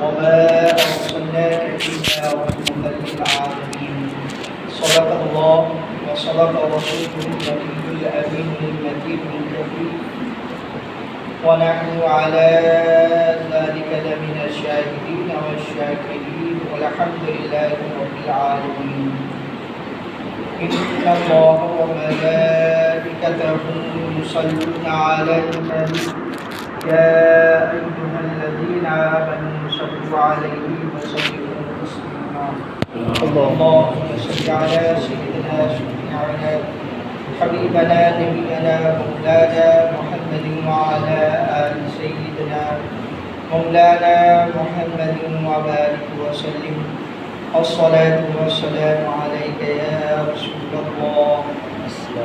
وما أرسلناك إلا رحمة للعالمين. صدق الله وصدق رسوله النبي الأمين المتين الكريم، ونحن على ذلك لمن الشاهدين والشاكرين، والحمد لله رب العالمين. إن الله وملائكته يصلون على النبي يا أيها الذين آمنوا صلوا عليه وسلموا تسليما. اللهم صل على سيدنا شفيعنا حبيبنا نبينا مولانا محمد وعلى آل سيدنا مولانا محمد وبارك وسلم. الصلاة والسلام عليك يا رسول الله،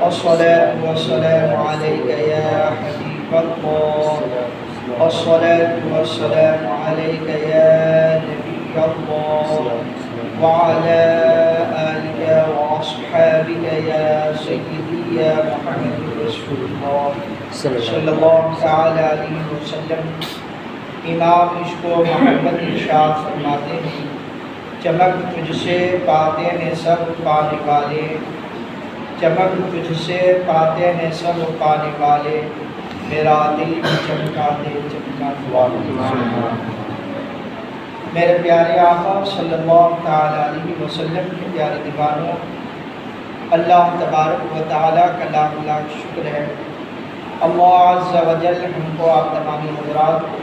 الصلاة والسلام عليك يا حبيب الله، الصلاة والسلام عليك يا نبي الله، وعلى آلك وأصحابك يا سيدي يا محمد رسول الله صلی اللہ تعالی علیہ وسلم. امام عشق و محمد ارشاد فرماتے ہیں، چمک تجھ سے پاتے ہیں سب پانے والے، چمک تجھ سے پاتے ہیں سب پانے والے، میرا دل بھی چمکا دے چمکا والے. میرے پیارے آقا صلی اللہ تعالی علیہ وسلم کے پیارے دیوانوں، اللہ تبارک و تعالیٰ کا لاکھ لاکھ شکر ہے. اللہ عز و جل ہم کو آپ تمامی حضرات کو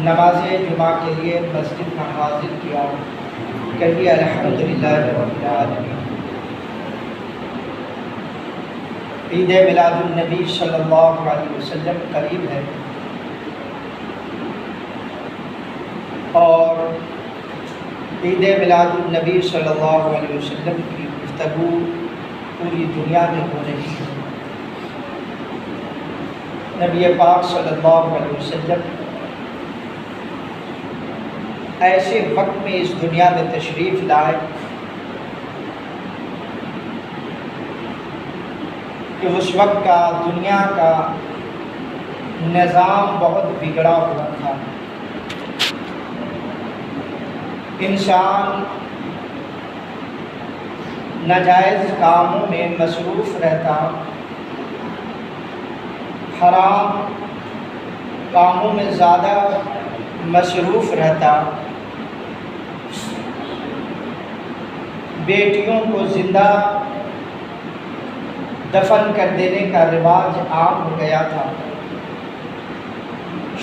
نماز جمعہ کے لیے مسجد میں حاضر کیا. کہیے الحمدللہ رب العالمین. عید میلاد النبی صلی اللہ علیہ وسلم قریب ہے، اور عید میلاد النبی صلی اللہ علیہ وسلم کی گفتگو پوری دنیا میں ہو رہی ہے. نبی پاک صلی اللہ علیہ وسلم ایسے وقت میں اس دنیا میں تشریف لائے کہ اس وقت کا دنیا کا نظام بہت بگڑا ہوا تھا. انسان ناجائز کاموں میں مصروف رہتا، حرام کاموں میں زیادہ مصروف رہتا، بیٹیوں کو زندہ دفن کر دینے کا رواج عام ہو گیا تھا،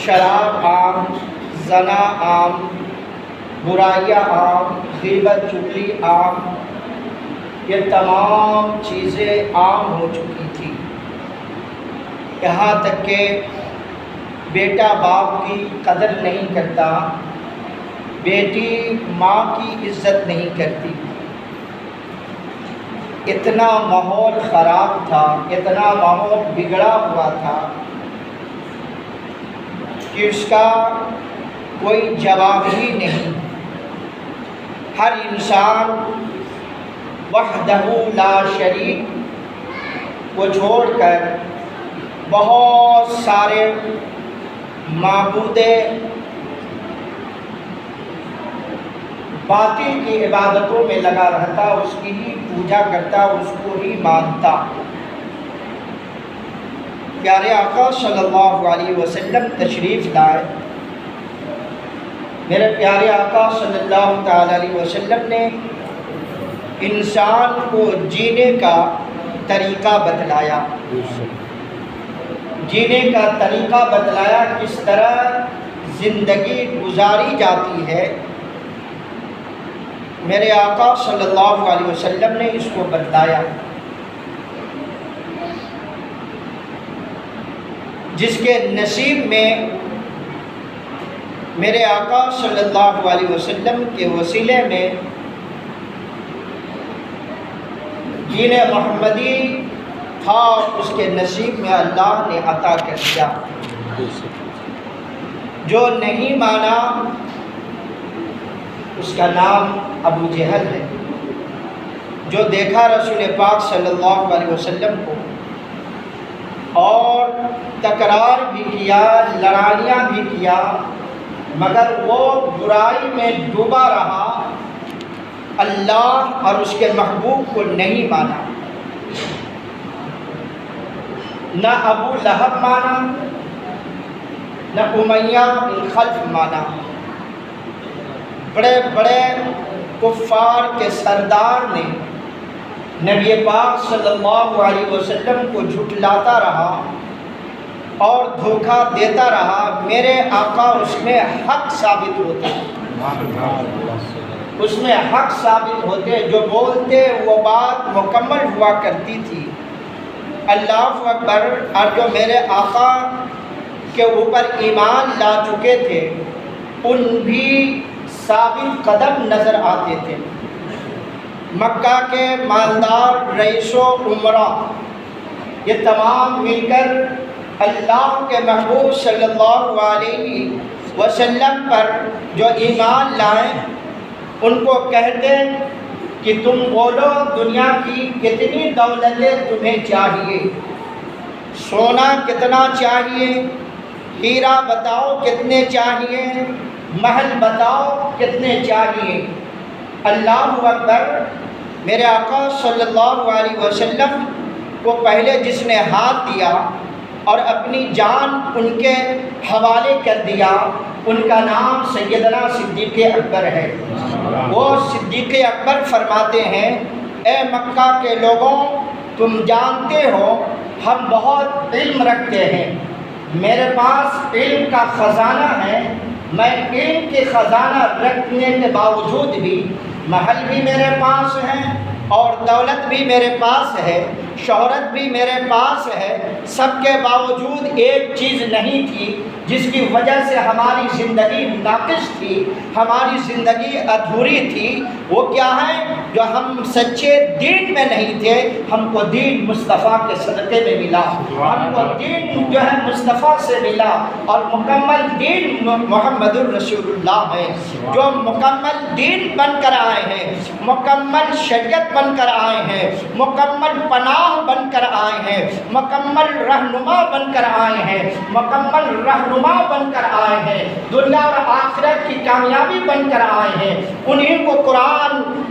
شراب عام، زنا عام، برائیاں عام، غیبت چغلی عام، یہ تمام چیزیں عام ہو چکی تھی. یہاں تک کہ بیٹا باپ کی قدر نہیں کرتا، بیٹی ماں کی عزت نہیں کرتی. اتنا ماحول خراب تھا، اتنا ماحول بگڑا ہوا تھا کہ اس کا کوئی جواب ہی نہیں. ہر انسان وحدہ لا شریک کو چھوڑ کر بہت سارے معبود باطل کی عبادتوں میں لگا رہتا، اس کی ہی پوجا کرتا، اس کو ہی مانتا. پیارے آقا صلی اللہ علیہ وسلم تشریف لائے. میرے پیارے آقا صلی اللہ تعالی علیہ وسلم نے انسان کو جینے کا طریقہ بتلایا، جینے کا طریقہ بتلایا، کس طرح زندگی گزاری جاتی ہے. میرے آقا صلی اللہ علیہ وسلم نے اس کو بتلایا. جس کے نصیب میں میرے آقا صلی اللہ علیہ وسلم کے وسیلے میں دین محمدی تھا، اس کے نصیب میں اللہ نے عطا کر دیا. جو نہیں مانا اس کا نام ابو جہل ہے. جو دیکھا رسول پاک صلی اللہ علیہ وسلم کو اور تکرار بھی کیا، لڑائیاں بھی کیا، مگر وہ برائی میں ڈوبا رہا، اللہ اور اس کے محبوب کو نہیں مانا۔ نہ ابو لہب مانا، نہ امیہ بن خلف مانا۔ بڑے بڑے کفار کے سردار نے نبی پاک صلی اللہ علیہ وسلم کو جھٹلاتا رہا اور دھوکہ دیتا رہا، میرے آقا اس میں حق ثابت ہوتے، اس میں حق ثابت ہوتے، جو بولتے وہ بات مکمل ہوا کرتی تھی۔ اللہ اکبر۔ اور جو میرے آقا کے اوپر ایمان لا چکے تھے ان بھی ثابت قدم نظر آتے تھے۔ مکہ کے مالدار رئیس و عمرا یہ تمام مل کر اللہ کے محبوب صلی اللہ علیہ وسلم پر جو ایمان لائیں ان کو کہتے کہ تم بولو دنیا کی کتنی دولتیں تمہیں چاہیے، سونا کتنا چاہیے، ہیرا بتاؤ کتنے چاہیے، محل بتاؤ کتنے چاہیے۔ اللہ اکبر۔ میرے آقا صلی اللہ علیہ وسلم کو پہلے جس نے ہاتھ دیا اور اپنی جان ان کے حوالے کر دیا ان کا نام سیدنا صدیق اکبر ہے۔ وہ صدیق اکبر فرماتے ہیں، اے مکہ کے لوگوں، تم جانتے ہو ہم بہت علم رکھتے ہیں، میرے پاس علم کا خزانہ ہے، میں علم کے خزانہ رکھنے کے باوجود بھی محل بھی میرے پاس ہے اور دولت بھی میرے پاس ہے، شہرت بھی میرے پاس ہے، سب کے باوجود ایک چیز نہیں تھی جس کی وجہ سے ہماری زندگی ناقص تھی، ہماری زندگی ادھوری تھی۔ وہ کیا ہے؟ جو ہم سچے دین میں نہیں تھے، ہم کو دین مصطفیٰ کے صدقے میں ملا، ہم کو دین جو ہے مصطفیٰ سے ملا، اور مکمل دین محمد الرسول اللہ ہے، جو مکمل دین بن کر آئے ہیں، مکمل شریعت بن کر آئے ہیں، مکمل پناہ بن کر آئے ہیں، مکمل رہنما بن کر آئے ہیں، مکمل رہنما بن کر آئے ہیں، دنیا اور آخرت کی کامیابی بن کر آئے ہیں۔ انہیں کو قرآن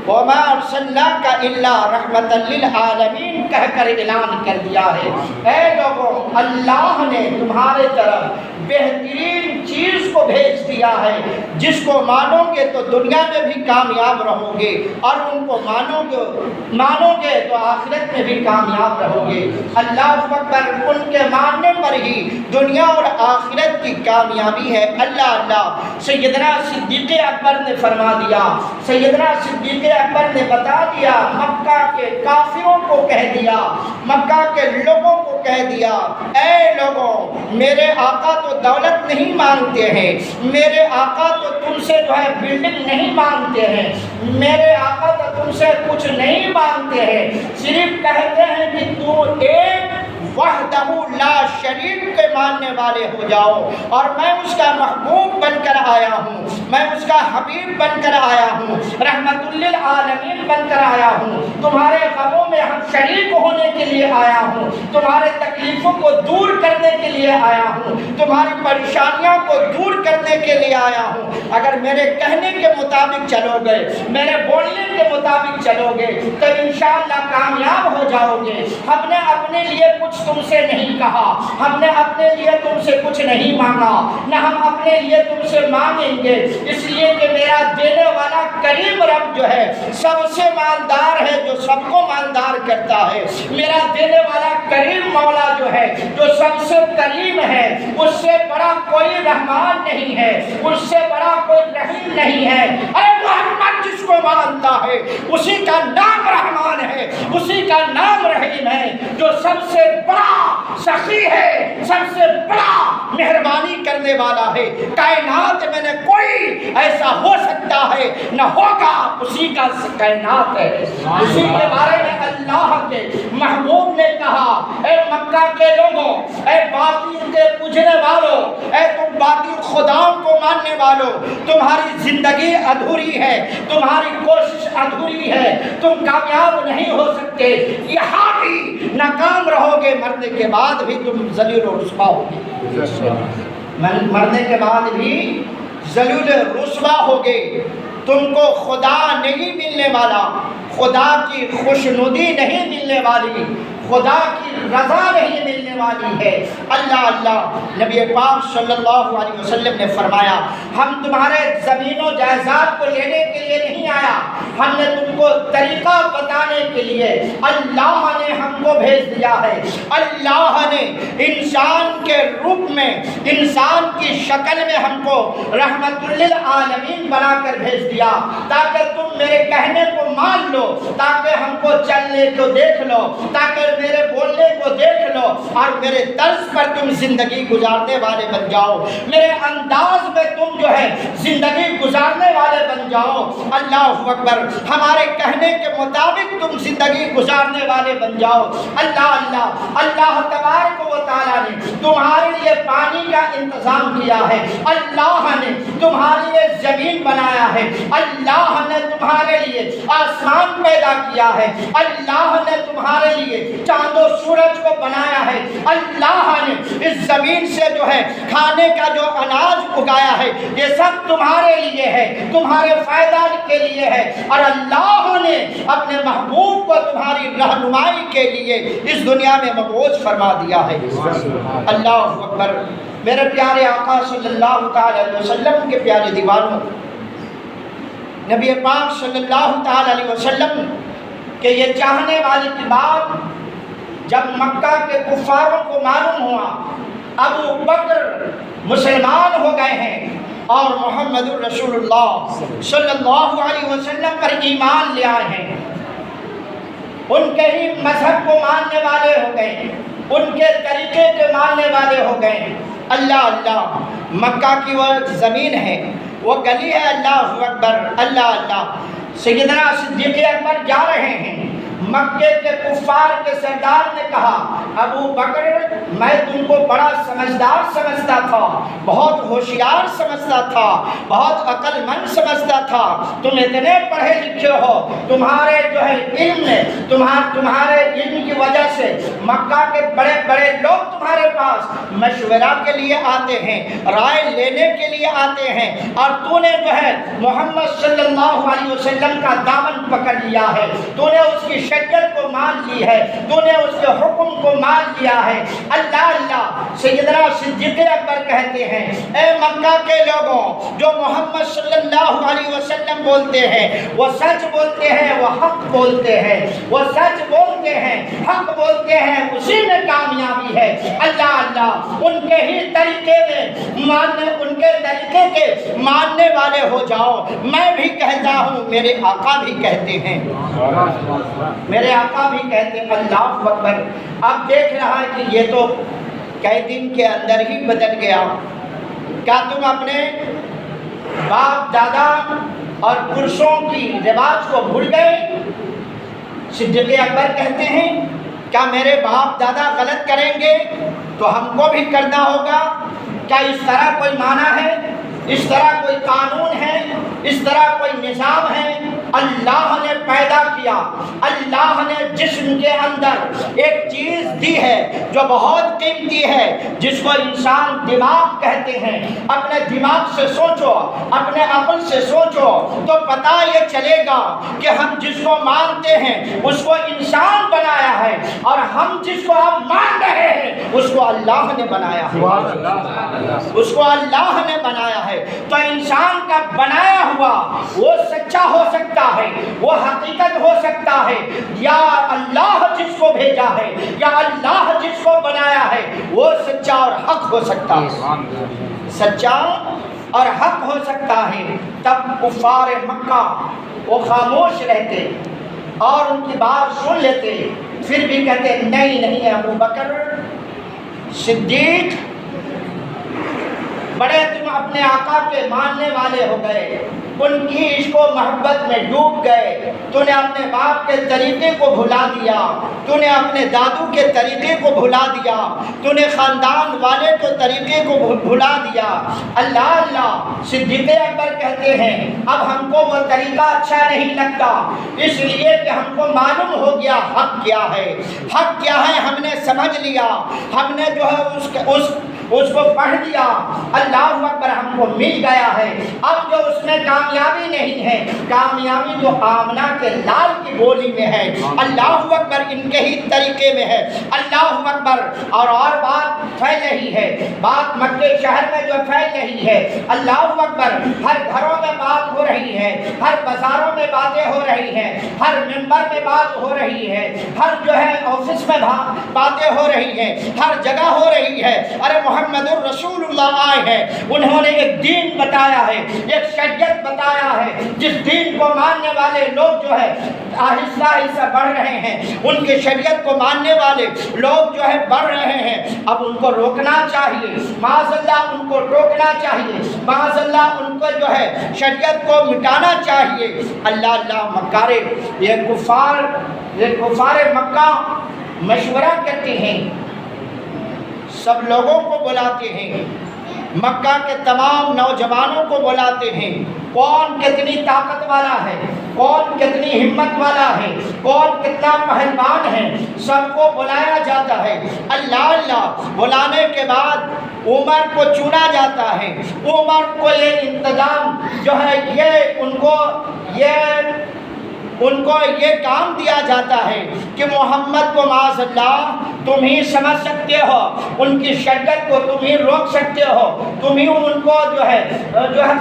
وَمَا أَرْسَلْنَاكَ إِلَّا رَحْمَةً لِّلْعَالَمِينَ کہہ کر اعلان کر دیا ہے، اے لوگوں اللہ نے تمہارے طرف بہترین چیز کو بھیج دیا ہے، جس کو مانو گے تو دنیا میں بھی کامیاب رہو گے، اور ان کو مانو گے تو آخرت میں بھی کامیاب رہو گے۔ اللہ اکبر۔ ان کے ماننے پر ہی دنیا اور آخرت کی کامیابی ہے۔ اللہ اللہ۔ سیدنا صدیق اکبر نے فرما دیا، سیدنا صدیق اکبر نے بتا دیا، مکہ کے کافروں کو کہہ دیا، مکہ کے لوگوں کو کہہ دیا، اے لوگوں، میرے آقا تو دولت نہیں مانگتے ہیں، میرے آقا تو تم سے جو ہے بلڈنگ نہیں مانگتے ہیں، میرے آقا تو تم سے کچھ نہیں مانگتے ہیں، صرف کہتے ہیں کہ تو ایک وحدہ لا شریک کے ماننے والے ہو جاؤ، اور میں اس کا محبوب بن کر آیا ہوں، میں اس کا حبیب بن کر آیا ہوں، رحمت للعالمین بن کر آیا ہوں، تمہارے غموں میں ہم شریک ہونے کے لیے آیا ہوں، تمہارے تکلیفوں کو دور کرنے کے لیے آیا ہوں، تمہاری پریشانیوں کو دور کرنے کے لیے آیا ہوں۔ اگر میرے کہنے کے مطابق چلو گے، میرے بولنے کے مطابق چلو گے تو انشاءاللہ کامیاب ہو جاؤ گے۔ ہم نے اپنے لیے کچھ تم سے نہیں کہا، ہم نے اپنے لیے تم سے کچھ نہیں مانگا، نہ ہم اپنے لیے تم سے مانگیں گے، اس لیے کہ میرا دینے والا کریم رب جو ہے سب سے مالدار ہے، جو سب کو مالدار کرتا ہے۔ میرا دینے والا کریم مولا جو ہے، جو سب سے کریم ہے، اس سے بڑا کوئی رحمان نہیں ہے، اس سے بڑا کوئی رحیم نہیں ہے۔ اے محمد، جس کو مانتا ہے اسی کا نام رحمان ہے، اسی کا نام رحیم ہے، جو سب سے بڑا سخی ہے، سب سے بڑا مہربانی کرنے والا ہے۔ کائنات میں نہ کوئی ایسا ہو سکتا ہے نہ ہوگا، اسی کا کائنات ہے۔ اسی کے بارے میں اللہ کے محبوب نے کہا، اے مکہ کے لوگوں، اے باطل کے پوجنے والوں، اے تم باطل خداؤں کو ماننے والوں، تمہاری زندگی ادھوری ہے، تمہاری کوشش ادھوری ہے، تم کامیاب نہیں ہو سکتے، یہاں بھی ناکام رہو گے، مرنے کے بعد بھی تم ذلیل و رسوا ہوگے، مرنے کے بعد بھی ذلیل رسوا ہوگے، تم کو خدا نہیں ملنے والا، خدا کی خوشنودی نہیں ملنے والی، خدا کی رضا نہیں ملنے والی ہے۔ اللہ اللہ، نبی پاک صلی اللہ علیہ وسلم نے فرمایا ہم تمہارے زمین و جائیداد کو لینے کے لیے نہیں آیا، ہم نے تم کو طریقہ بتانے کے لیے اللہ نے ہم کو بھیج دیا ہے۔ اللہ نے انسان کے روپ میں، انسان کی شکل میں ہم کو رحمت للعالمین بنا کر بھیج دیا تاکہ تم میرے کہنے کو مان لو، تاکہ ہم کو چلنے کو دیکھ لو، تاکہ میرے بولنے کو دیکھ لو اور میرے طرز پر تم زندگی گزارنے والے بن جاؤ، میرے انداز میں تم جو ہے زندگی گزارنے والے بن جاؤ۔ اللہ اکبر، ہمارے کہنے کے مطابق تم زندگی گزارنے والے بن جاؤ۔ اللہ اللہ، اللہ تبارک و تعالیٰ نے تمہارے لیے پانی کا انتظام کیا ہے، اللہ نے تمہارے لیے زمین بنایا ہے، اللہ نے تمہارے لیے آسمان پیدا کیا ہے، اللہ نے تمہارے لیے چاند و سورج کو بنایا ہے، اللہ نے اس زمین سے جو ہے کھانے کا جو اناج اگایا ہے یہ سب تمہارے لیے ہے، تمہارے فائدہ کے لیے ہے، اور اللہ نے اپنے محبوب کو تمہاری رہنمائی کے لیے اس دنیا میں مبعوث فرما دیا ہے۔ اللہ اکبر، میرے پیارے آقا صلی اللہ تعالی علیہ وسلم کے پیارے دیوانوں، نبی پاک صلی اللہ تعالی علیہ وسلم کہ یہ چاہنے والی کی بات جب مکہ کے کفاروں کو معلوم ہوا، ابو بکر مسلمان ہو گئے ہیں اور محمد الرسول اللہ صلی اللہ علیہ وسلم پر ایمان لے آئے ہیں، ان کے ہی مذہب کو ماننے والے ہو گئے، ان کے طریقے کے ماننے والے ہو گئے۔ اللہ اللہ، مکہ کی وہ زمین ہے، وہ گلی ہے، اللہ اکبر، اللہ اللہ، سیدنا صدیق اکبر جا رہے ہیں، مکے کے کفار کے سردار نے کہا ابو بکر میں تم کو بڑا سمجھدار سمجھتا تھا، بہت ہوشیار سمجھتا تھا، بہت عقل مند سمجھتا تھا، تم اتنے پڑھے لکھے ہو، تمہارے جو ہے علم میں تمہارے علم کی وجہ سے مکہ کے بڑے بڑے لوگ تمہارے پاس مشورہ کے لیے آتے ہیں، رائے لینے کے لیے آتے ہیں، اور تو نے جو ہے محمد صلی اللہ علیہ وسلم کا دامن پکڑ لیا ہے، تو نے اس کی شریعت کو مان لی ہے، تو نے اس کے حکم کو مان لیا ہے۔ اللہ اللہ، سیدنا صدیق اکبر کہتے ہیں اے مکہ کے لوگوں، جو محمد صلی اللہ علیہ وسلم بولتے ہیں وہ سچ بولتے ہیں، وہ حق بولتے ہیں، وہ سچ بولتے ہیں، حق بولتے ہیں، اسی میں کامیابی ہے۔ اللہ اللہ، ان کے ہی طریقے میں ماننے، ان کے طریقے کے ماننے والے ہو جاؤ۔ میں بھی کہتا ہوں، میرے آقا بھی کہتے ہیں، میرے آقا بھی کہتے ہیں، اللہ اکبر۔ اب دیکھ رہا ہے کہ یہ تو کئی دن کے اندر ہی بدل گیا، کیا تم اپنے باپ دادا اور پرسوں کی رواج کو بھول گئے؟ صدیق اکبر کہتے ہیں کیا میرے باپ دادا غلط کریں گے تو ہم کو بھی کرنا ہوگا؟ کیا اس طرح کوئی معنی ہے، اس طرح کوئی قانون ہے، اس طرح کوئی نظام ہے؟ اللہ نے پیدا کیا، اللہ نے جسم کے اندر ایک چیز دی ہے جو بہت قیمتی ہے، جس کو انسان دماغ کہتے ہیں۔ اپنے دماغ سے سوچو، اپنے عقل سے سوچو تو پتہ یہ چلے گا کہ ہم جس کو مانتے ہیں اس کو انسان بنایا ہے، اور ہم جس کو اب مان رہے ہیں اس کو اللہ نے بنایا ہے، اس کو اللہ نے بنایا ہے۔ تو انسان کا بنایا ہوا وہ سچا ہو سکتا ہے، وہ حقیقت ہو سکتا ہے، یا اللہ جس کو بھیجا ہے، یا اللہ جس کو بنایا ہے وہ سچا اور حق ہو سکتا ہے، سچا اور حق ہو سکتا ہے۔ تب کفار مکہ وہ خاموش رہتے اور ان کی بات سن لیتے، پھر بھی کہتے نہیں نہیں ابو بکر صدیق، بڑے تم اپنے آقا کے ماننے والے ہو گئے، ان کی عشق و محبت میں ڈوب گئے، تو نے اپنے باپ کے طریقے کو بھلا دیا، تو نے اپنے دادو کے طریقے کو بھلا دیا، تو نے خاندان والے کے طریقے کو بھلا دیا۔ اللہ اللہ، صدیق اکبر کہتے ہیں اب ہم کو وہ طریقہ اچھا نہیں لگتا، اس لیے کہ ہم کو معلوم ہو گیا حق کیا ہے، حق کیا ہے ہم نے سمجھ لیا، ہم نے جو ہے اس کو پڑھ لیا، اللہ اکبر، ہم کو مل گیا ہے۔ اب جو اس میں کامیابی نہیں ہے، کامیابی جو آمنہ کے لال کی بولی میں ہے، اللہ اکبر، ان کے ہی طریقے میں ہے، اللہ اکبر۔ اور بات پھیل رہی ہے، بات مکے شہر میں جو پھیل رہی ہے، اللہ اکبر، ہر گھروں میں بات ہو رہی ہے، ہر بازاروں میں باتیں ہو رہی ہیں، ہر ممبر میں بات ہو رہی ہے، ہر جو ہے آفس میں باتیں ہو رہی ہیں، ہر جگہ ہو رہی ہے۔ ارے محمد الرسول اللہ آئے ہیں، انہوں نے ایک دین بتایا ہے، ایک شریعت بتایا ہے، جس دین کو ماننے والے لوگ جو ہے آہستہ آہستہ بڑھ رہے ہیں، ان کی شریعت کو ماننے والے لوگ جو ہے بڑھ رہے ہیں۔ اب ان کو روکنا چاہیے، معاذ اللہ ان کو روکنا چاہیے، معاذ اللہ ان کو جو ہے شریعت کو مٹانا چاہیے۔ اللہ اللہ مکارے، یہ کفار مکہ مشورہ کرتے ہیں، سب لوگوں کو بلاتے ہیں، مکہ کے تمام نوجوانوں کو بلاتے ہیں، کون کتنی طاقت والا ہے، کون کتنی ہمت والا ہے، کون کتنا پہلوان ہے، سب کو بلایا جاتا ہے۔ اللہ اللہ بلانے کے بعد عمر کو چنا جاتا ہے، عمر کو یہ انتظام جو ہے یہ ان کو یہ کام دیا جاتا ہے کہ محمد کو معاذ اللہ تم ہی سمجھ سکتے ہو، ان کی شریعت کو تم ہی روک سکتے ہو، تم ہی ان کو جو ہے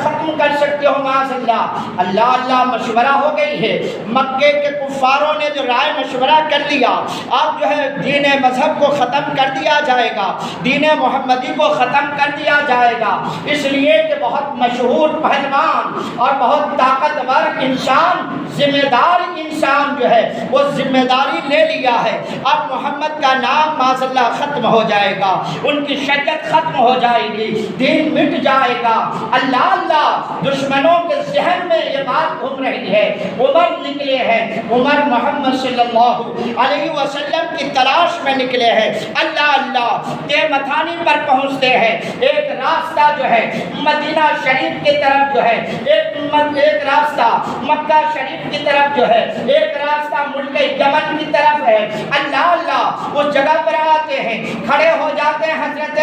ختم کر سکتے ہو معاذ اللہ۔ اللہ اللہ مشورہ ہو گئی ہے، مکے کے کفاروں نے جو رائے مشورہ کر لیا، اب جو ہے دین مذہب کو ختم کر دیا جائے گا، دین محمدی کو ختم کر دیا جائے گا، اس لیے کہ بہت مشہور پہلوان اور بہت طاقتور انسان، ذمہ دار انسان جو ہے وہ ذمہ داری لے لیا ہے، اب محمد کا نام معاذ اللہ ختم ہو جائے گا، ان کی شریعت ختم ہو جائے گی، دین مٹ جائے گا۔ اللہ اللہ دشمنوں کے ذہن میں یہ بات گھوم رہی ہے، عمر نکلے ہیں، عمر محمد صلی اللہ علیہ وسلم کی تلاش میں نکلے ہیں۔ اللہ اللہ تے متھانی پر پہنچتے ہیں، ایک راستہ جو ہے مدینہ شریف کی طرف جو ہے، ایک راستہ مکہ شریف کی طرف جو ہے، ایک راستہ ملک یمن کی طرف ہے۔ اللہ اللہ اس جگہ پر آتے ہیں، کھڑے ہو جاتے ہیں حضرت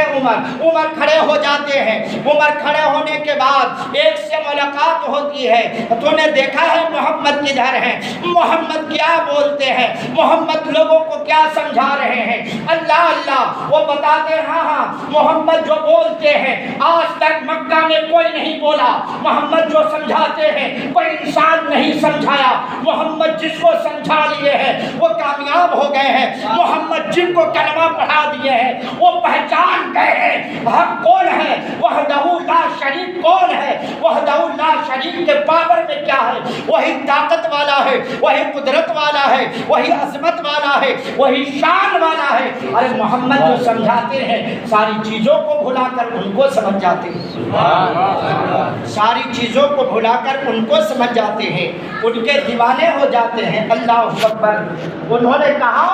عمر کھڑے ہو جاتے ہیں۔ عمر کھڑے ہونے کے بعد ایک سے ملاقات ہوتی ہے، تو نے دیکھا ہے محمد کدھر ہیں، محمد کیا بولتے ہیں، محمد لوگوں کو کیا سمجھا رہے ہیں۔ اللہ اللہ وہ بتاتے ہیں ہاں محمد جو بولتے ہیں آج تک مکہ میں کوئی نہیں بولا، محمد جو سمجھاتے ہیں کوئی انسان نہیں سمجھایا، محمد جس کو سمجھا لیے ہیں وہ کامیاب ہو گئے ہیں، محمد جن کو کلمہ پڑھا دیے ہیں وہ پہچان گئے ہیں حق کون ہے، وحدہ لا شریک کون ہے، وحدہ لا شریک کے پاور میں کیا ہے، وہی طاقت والا ہے، وہی قدرت والا ہے، وہی عظمت والا ہے، وہی شان والا ہے۔ ارے محمد جو سمجھاتے ہیں ساری چیزوں کو بھلا کر ان کو سمجھ جاتے ہیں، ساری چیزوں کو بھلا کر ان کو سمجھ جاتے ہیں، ان کے دیوانے ہو جاتے ہیں۔ اللہ اکبر۔ انہوں نے کہا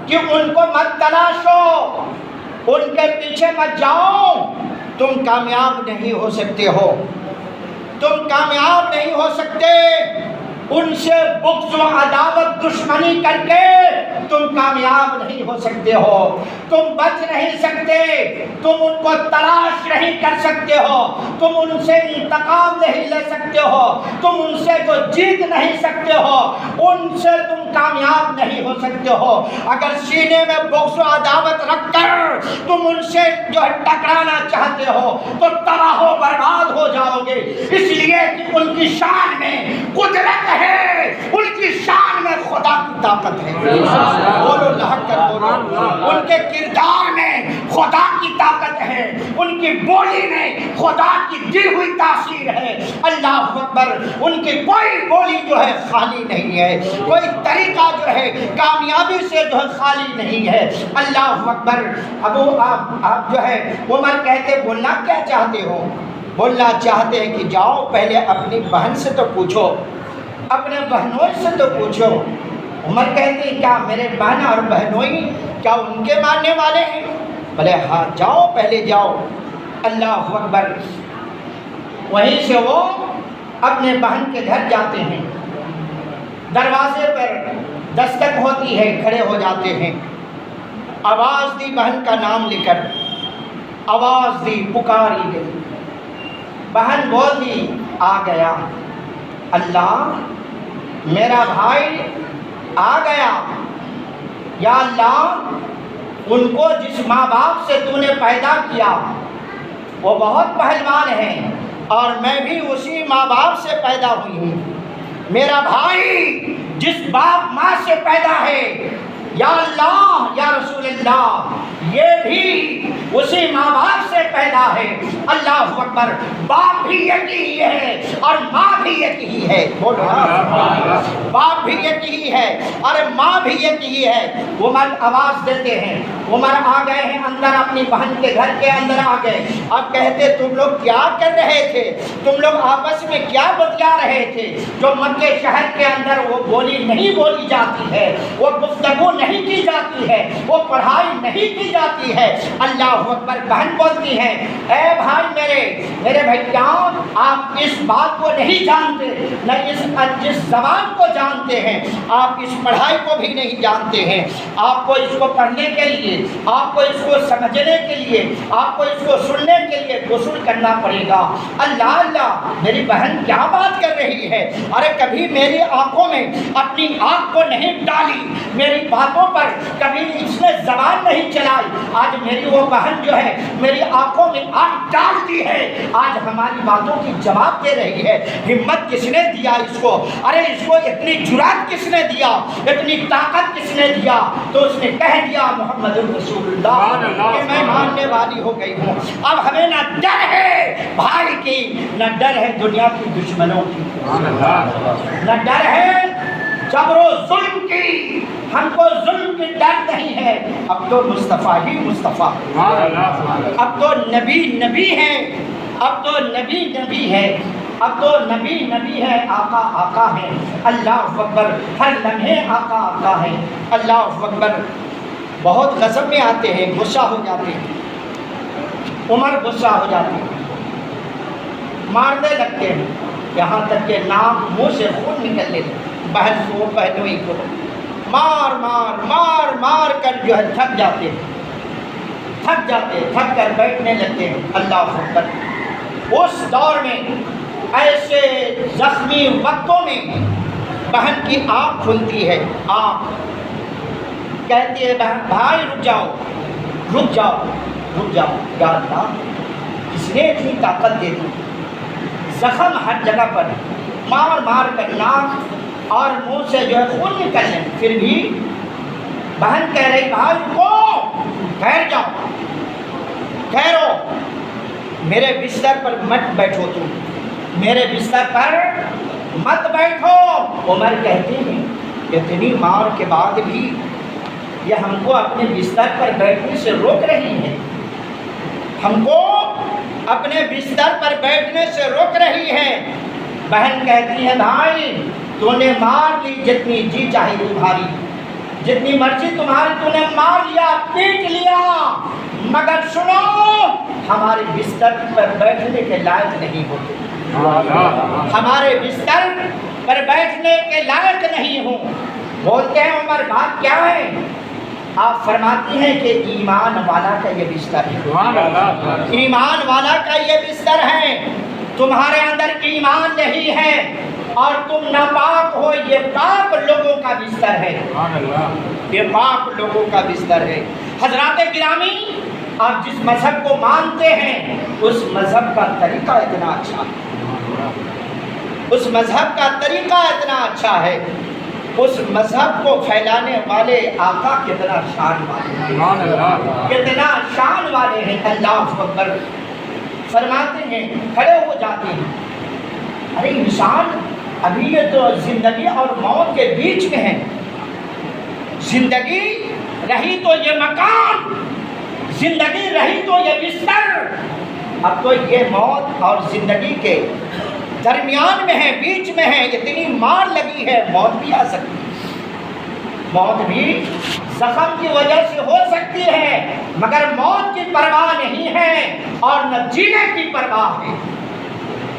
کہ ان کو مت تلاشو، ان کے پیچھے مت جاؤ، تم کامیاب نہیں ہو سکتے ہو، تم کامیاب نہیں ہو سکتے، ان سے بغض و عداوت دشمنی کر کے تم کامیاب نہیں ہو سکتے ہو، تم بچ نہیں سکتے، تم ان کو تلاش نہیں کر سکتے ہو، تم ان سے انتقام نہیں لے سکتے ہو، تم ان سے تو جیت نہیں سکتے ہو، ان سے تم کامیاب نہیں ہو سکتے ہو۔ اگر سینے میں بغض و عداوت رکھ کر تم ان سے جو ہے ٹکرانا چاہتے ہو تو تباہ و برباد ہو جاؤ گے، اس لیے کہ ان کی شان میں قدرت ہے، ان کی شان میں خدا کی طاقت ہے، بولو لہک کر بولو، ان کے کردار میں خدا کی طاقت ہے، ان کی بولی میں خدا کی دی ہوئی تاثیر ہے۔ اللہ اکبر۔ ان کی کوئی بولی جو ہے خالی نہیں ہے، کوئی طریقہ جو ہے کامیابی سے جو ہے خالی نہیں ہے۔ اللہ اکبر۔ اب آپ جو ہے عمر کہتے بولنا کیا چاہتے ہو؟ بولنا چاہتے ہیں کہ جاؤ پہلے اپنی بہن سے تو پوچھو، اپنے بہنوئی سے تو پوچھو۔ عمر کہتے ہیں کیا میرے بہن اور بہنوئی کیا ان کے ماننے والے ہیں؟ بولے ہاں جاؤ پہلے جاؤ۔ اللہ اکبر۔ وہیں سے وہ اپنے بہن کے گھر جاتے ہیں، دروازے پر دستک ہوتی ہے، کھڑے ہو جاتے ہیں، آواز دی بہن کا نام لے کر، آواز دی، پکاری گئی، بہن بولی آ گیا، اللہ میرا بھائی آ گیا، یا اللہ ان کو جس ماں باپ سے تو نے پیدا کیا وہ بہت پہلوان ہیں اور میں بھی اسی ماں باپ سے پیدا ہوئی ہوں، میرا بھائی جس باپ ماں سے پیدا ہے، یا اللہ یا رسول اللہ یہ بھی اسی ماں باپ سے پیدا ہے، اللہ اکبر، باپ بھی ایک ہی ہے اور ماں بھی ایک ہی ہے، بولو نا، باپ بھی ایک ہی ہے اور ماں بھی ایک ہی ہے۔ عمر آواز دیتے ہیں، عمر آ گئے ہیں اندر، اپنی بہن کے گھر کے اندر آ گئے، اب کہتے تم لوگ کیا کر رہے تھے، تم لوگ آپس میں کیا بتلا رہے تھے، جو مکے شہر کے اندر وہ بولی نہیں بولی جاتی ہے، وہ گفتگو نہیں کی جاتی ہے، وہ پڑھائی نہیں کی جاتی ہے۔ اللہ اکبر، بہن بولتی ہیں اے بھائی میرے بھائیاں، آپ اس بات کو نہیں جانتے، نہ جس زبان کو جانتے ہیں، آپ اس پڑھائی کو بھی نہیں جانتے ہیں، آپ کو اس کو پڑھنے کے لیے، آپ کو اس کو سمجھنے کے لیے، آپ کو اس کو سننے کے لیے غسل کرنا پڑے گا۔ اللہ اللہ، میری بہن کیا بات کر رہی ہے، ارے کبھی میری آنکھوں میں اپنی آنکھ کو نہیں ڈالی، میری باتوں پر کبھی اس نے زبان نہیں چلائی، آج میری وہ بہن جو ہے میری آنکھوں میں آنکھ ڈالتی ہے، آج ہماری باتوں کی جواب دے رہی ہے۔ ہمت کس نے دیا اس کو، ارے اس کو اتنی جرات کس نے دیا، اتنی طاقت کس نے دیا، تو اس نے کہہ دیا محمد رسول اللہ کہ میں ماننے والی ہو گئی ہوں۔ اب ہمیں نہ ڈر ہے بھائی کی، نہ ڈر ہے دنیا کی دشمنوں کی، نہ ڈر ہے جبر و ظلم کی، ہم کو ظلم کی ڈر نہیں ہے۔ اب تو مصطفیٰ ہی مصطفیٰ، اب تو نبی نبی ہے، اب تو نبی نبی ہے، اب تو نبی نبی ہے، آقا آقا ہے۔ اللہ اکبر، ہر لمحے آقا آقا ہے۔ اللہ اکبر، بہت غضب میں آتے ہیں، غصہ ہو جاتے ہیں، عمر غصہ ہو جاتے ہیں، مارنے لگتے ہیں، یہاں تک کہ ناک منہ سے خون نکلنے لگتے، بہن کو بہنوئی کو مار مار مار مار کر جو ہے تھک جاتے ہیں، تھک کر بیٹھنے لگتے ہیں۔ اللہ اکبر، اس دور میں ایسے زخمی وقتوں میں بہن کی آنکھ کھلتی ہے، آنکھ کہتی ہے بہن بھائی رک جاؤ رک جاؤ رک جاؤ، یا اللہ کس نے اتنی طاقت دے دی، زخم ہر جگہ پر، مار مار کر ناک اور منہ سے جو ہے خون نکلنے، پھر بھی بہن کہہ رہی بھائی رکو، ٹھہر جاؤ، ٹھہرو، میرے بستر پر مت بیٹھو، تم میرے بستر پر مت بیٹھو۔ عمر کہتے ہیں اتنی مار کے بعد بھی یہ ہم کو اپنے بستر پر بیٹھنے سے روک رہی ہے، ہم کو اپنے بستر پر بیٹھنے سے روک رہی ہے۔ بہن کہتی ہے بھائی تو نے مار لی جتنی جی چاہے تمہاری، جتنی مرضی تمہاری، تو نے مار لیا، پیٹ لیا، مگر سنو ہمارے بستر پر بیٹھنے کے لائق نہیں ہوتے، ہمارے بستر پر بیٹھنے کے لائق نہیں ہوں۔ بولتے ہیں عمر بات کیا ہے؟ آپ فرماتی ہیں کہ ایمان والا کا یہ بستر ہے، ایمان والا کا یہ بستر ہے، تمہارے اندر ایمان نہیں ہے اور تم ناپاک ہو، یہ پاک لوگوں کا بستر ہے، یہ پاک لوگوں کا بستر ہے۔ حضرات گرامی، آپ جس مذہب کو مانتے ہیں اس مذہب کا طریقہ اتنا اچھا ہے، اس مذہب کا طریقہ اتنا اچھا ہے، اس مذہب کو پھیلانے والے آقا کتنا شان والے ہیں، کتنا شان والے ہیں۔ اللہ اکبر، فرماتے ہیں کھڑے ہو جاتے ہیں، ارے انسان ابھی یہ تو زندگی اور موت کے بیچ میں ہے، زندگی رہی تو یہ مکان، زندگی رہی تو یہ بستر، اب تو یہ موت اور زندگی کے درمیان میں ہے، بیچ میں ہے، اتنی مار لگی ہے، موت بھی آ سکتی ہے، موت بھی زخم کی وجہ سے ہو سکتی ہے، مگر موت کی پرواہ نہیں ہے اور نہ جینے کی پرواہ ہے،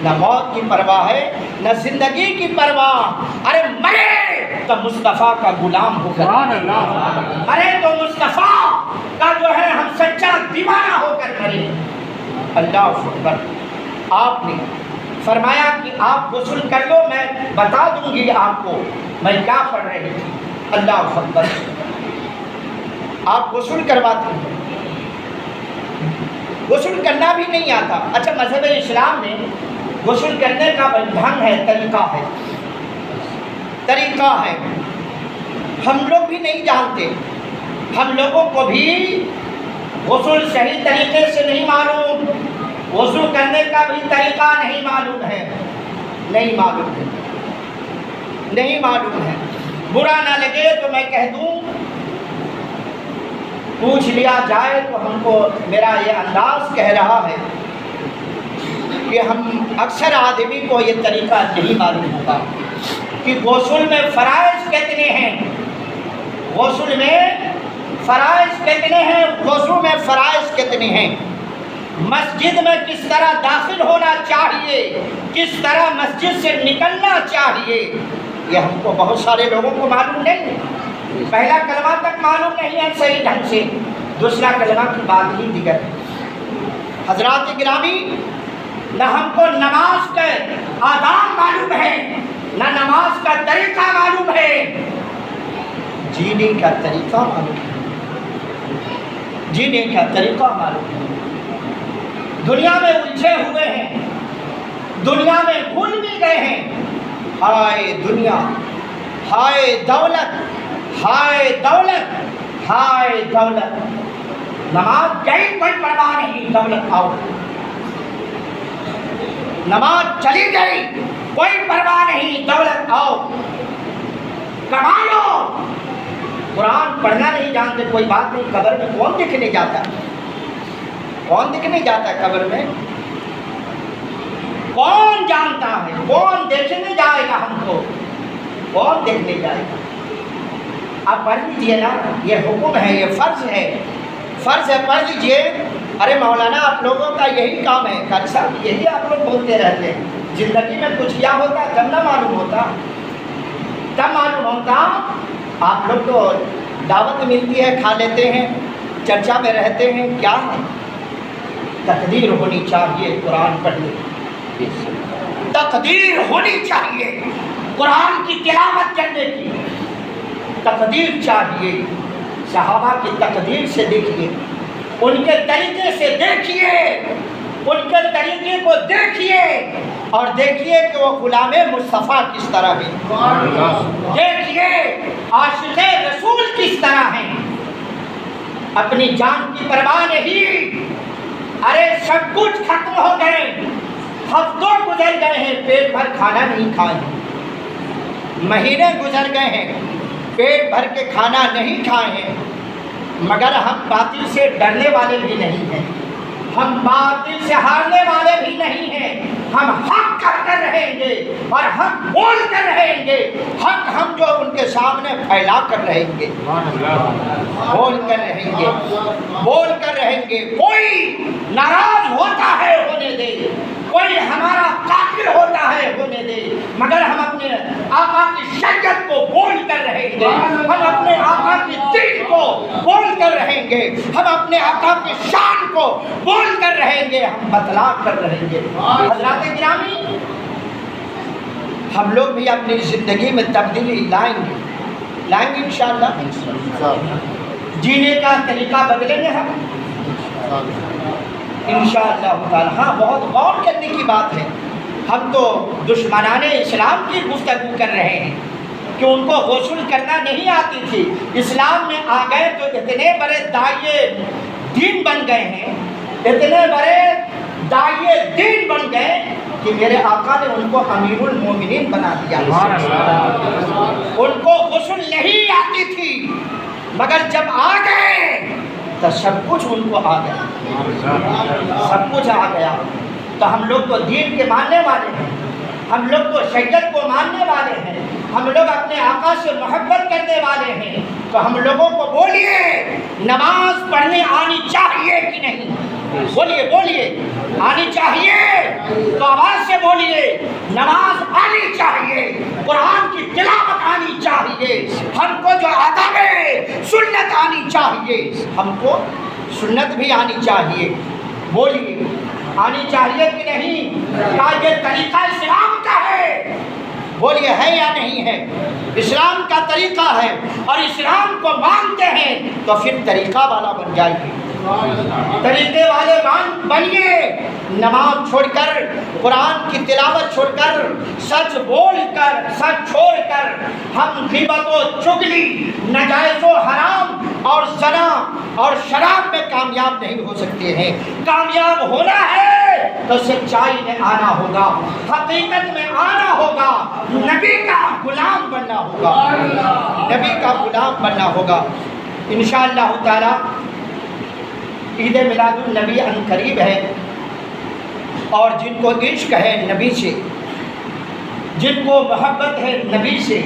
نہ موت کی پرواہ ہے نہ زندگی کی پرواہ۔ ارے مرے تو مصطفیٰ کا غلام ہو کر مرے، تو مصطفیٰ کا جو ہے ہم سچا دیوانہ ہو کر مرے۔ اللہ اکبر۔ آپ نے فرمایا کہ آپ غسل کر لو، میں بتا دوں گی آپ کو میں کیا پڑھ رہی تھی۔ اللہ اکبر۔ آپ غسل کرواتے ہیں، غسل کرنا بھی نہیں آتا۔ اچھا، مذہب اسلام میں غسل کرنے کا ڈھنگ ہے، طریقہ ہے، ہم لوگ بھی نہیں جانتے، ہم لوگوں کو بھی غسل صحیح طریقے سے نہیں معلوم، غسل کرنے کا بھی طریقہ نہیں معلوم ہے، نہیں معلوم ہے۔ برا نہ لگے تو میں کہہ دوں، پوچھ لیا جائے تو ہم کو میرا یہ انداز کہہ رہا ہے کہ ہم اکثر آدمی کو یہ طریقہ نہیں معلوم ہوتا کہ غسل میں فرائض کتنے ہیں، غسل میں فرائض کتنے ہیں، غسل میں فرائض کتنے ہیں، مسجد میں کس طرح داخل ہونا چاہیے، کس طرح مسجد سے نکلنا چاہیے، یہ ہم کو بہت سارے لوگوں کو معلوم نہیں ہے۔ پہلا کلمہ تک معلوم نہیں ہے صحیح ڈھنگ سے، دوسرا کلمہ کی بات ہی دیگر ہے۔ حضرات گرامی، نہ ہم کو نماز کے آداب معلوم ہے، نہ نماز کا طریقہ معلوم ہے، جینے کا طریقہ معلوم ہے، جینے کا طریقہ معلوم ہے۔ دنیا میں الجھے ہوئے ہیں، دنیا میں بھول بھی گئے ہیں۔ ہائے دنیا، ہائے دولت، ہائے دولت، ہائے دولت، نماز گئی کوئی پرواہ نہیں، دولت آؤ، نماز چلی گئی کوئی پرواہ نہیں، دولت آؤ، کما لو۔ قرآن پڑھنا نہیں جانتے، کوئی بات نہیں، قبر میں کون دیکھنے جاتا ہے، کون دیکھنے جاتا ہے قبر میں، کون جانتا ہے، کون دیکھنے جائے گا ہم کو، کون دیکھنے جائے گا۔ آپ پڑھ لیجیے نا، یہ حکم ہے، یہ فرض ہے، فرض ہے، پڑھ لیجیے۔ ارے مولانا آپ لوگوں کا یہی کام ہے، قاری صاحب یہی آپ لوگ بولتے رہتے ہیں، زندگی میں کچھ کیا ہوتا تب نہ معلوم ہوتا، تب معلوم ہوتا۔ آپ لوگ تو دعوت ملتی ہے کھا لیتے ہیں، چرچا میں رہتے ہیں، کیا ہے؟ تقدیر ہونی چاہیے قرآن پڑھنے کی، تقدیر ہونی چاہیے قرآن کی تلاوت کرنے کی، تقدیر چاہیے۔ صحابہ کی تقدیر سے دیکھیے، ان کے طریقے سے دیکھیے، ان کے طریقے کو دیکھیے، اور دیکھیے کہ وہ غلام مصطفیٰ کس طرح ہیں، دیکھیے عاشق رسول کس طرح ہیں، اپنی جان کی پرواہ نہیں۔ ارے سب کچھ ختم ہو گئے، ہفتوں گزر گئے ہیں، پیٹ بھر کھانا نہیں کھائے، مہینے گزر گئے ہیں، پیٹ بھر کے کھانا نہیں کھائے ہیں، مگر ہم باطل سے ڈرنے والے بھی نہیں ہیں، ہم باطل سے ہارنے والے بھی نہیں ہیں، ہم حق کر رہیں گے اور حق بول کر رہیں گے، حق ہم جو ان کے سامنے پھیلا کر رہیں گے، بول کر رہیں گے، بول کر رہیں گے۔ کوئی ناراض ہوتا ہے ہونے دے، کوئی ہمارا قاتل ہوتا ہے ہونے دے، مگر ہم اپنے آقا کی شریعت کو بول کر رہیں گے، ہم اپنے آقا کی دین کو بول کر رہیں گے، ہم اپنے آقا کی شان کو بول کر رہیں گے، ہم بتلا کر رہیں گے۔ حضرات گرامی، ہم لوگ بھی اپنی زندگی میں تبدیلی لائیں گے انشاءاللہ، جینے کا طریقہ بدلیں گے ہم انشاءاللہ تعالی۔ ہاں، بہت غور کرنے کی بات ہے، ہم تو دشمنان اسلام کی گفتگو کر رہے ہیں کہ ان کو غسل کرنا نہیں آتی تھی، اسلام میں آ گئے تو اتنے بڑے داعیے دین بن گئے ہیں، اتنے بڑے داعیے دین بن گئے کہ میرے آقا نے ان کو امیر المومنین بنا دیا۔ ان کو غسل نہیں آتی تھی، مگر جب آ گئے تو سب کچھ ان کو آ گیا، سب کچھ آ گیا۔ تو ہم لوگ تو دین کے ماننے والے ہیں، ہم لوگ تو شریعت کو ماننے والے ہیں، ہم لوگ اپنے آقا سے محبت کرنے والے ہیں، تو ہم لوگوں کو بولیے نماز پڑھنے آنی چاہیے کہ نہیں؟ بولیے بولیے، آنی چاہیے تو آواز سے بولیے، نماز آنی چاہیے، قرآن کی تلاوت آنی چاہیے۔ چاہیے، ہم کو جو آداب سنت آنی چاہیے، ہم کو سنت بھی آنی چاہیے۔ بولیے آنی چاہیے کہ نہیں؟ کیا یہ طریقہ اسلام کا ہے؟ بولیے ہے یا نہیں ہے؟ اسلام کا طریقہ ہے، اور اسلام کو مانتے ہیں تو پھر طریقہ والا بن جائیے، طریقے والے بنیے۔ نماز چھوڑ کر، قرآن کی تلاوت چھوڑ کر، سچ بول کر، سچ چھوڑ کر ہم غیبت و چغلی، ناجائز و حرام اور زنا اور شراب میں کامیاب نہیں ہو سکتے ہیں۔ کامیاب ہونا ہے تو سچائی میں آنا ہوگا، حقیقت میں آنا ہوگا، نبی کا غلام بننا ہوگا، نبی کا غلام بننا ہوگا۔ انشاءاللہ تعالی عید میلاد النبی ان قریب ہے، اور جن کو عشق ہے نبی سے، جن کو محبت ہے نبی سے،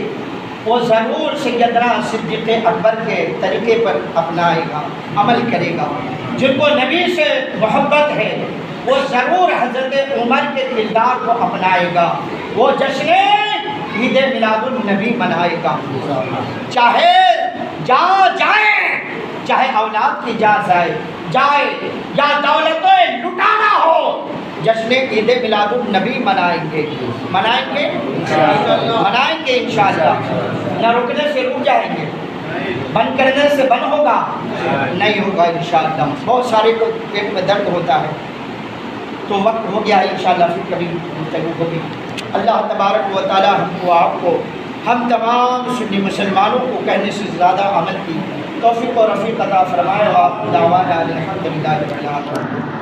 وہ ضرور سیدنا صدیق اکبر کے طریقے پر اپنائے گا، عمل کرے گا۔ جن کو نبی سے محبت ہے وہ ضرور حضرت عمر کے کردار کو اپنائے گا، وہ جشن عید میلاد النبی منائے گا، چاہے جائے، چاہے اولاد کی جائے یا دولتیں لٹانا ہو، جشن عید میلاد النبی منائیں گے انشاءاللہ۔ نہ رکنے سے رک جائیں گے، بند کرنے سے بند ہوگا نہیں ہوگا انشاءاللہ۔ بہت سارے کو پیٹ میں درد ہوتا ہے، تو وقت ہو گیا ہے، انشاءاللہ پھر کبھی گفتگو ہوگی۔ اللہ تبارک و تعالی ہم کو، آپ کو، ہم تمام سنی مسلمانوں کو کہنے سے زیادہ عمل کی توفیق و رفیق عطا فرمائے۔ وآخر دعوانا الحمدللہ رب العالمین۔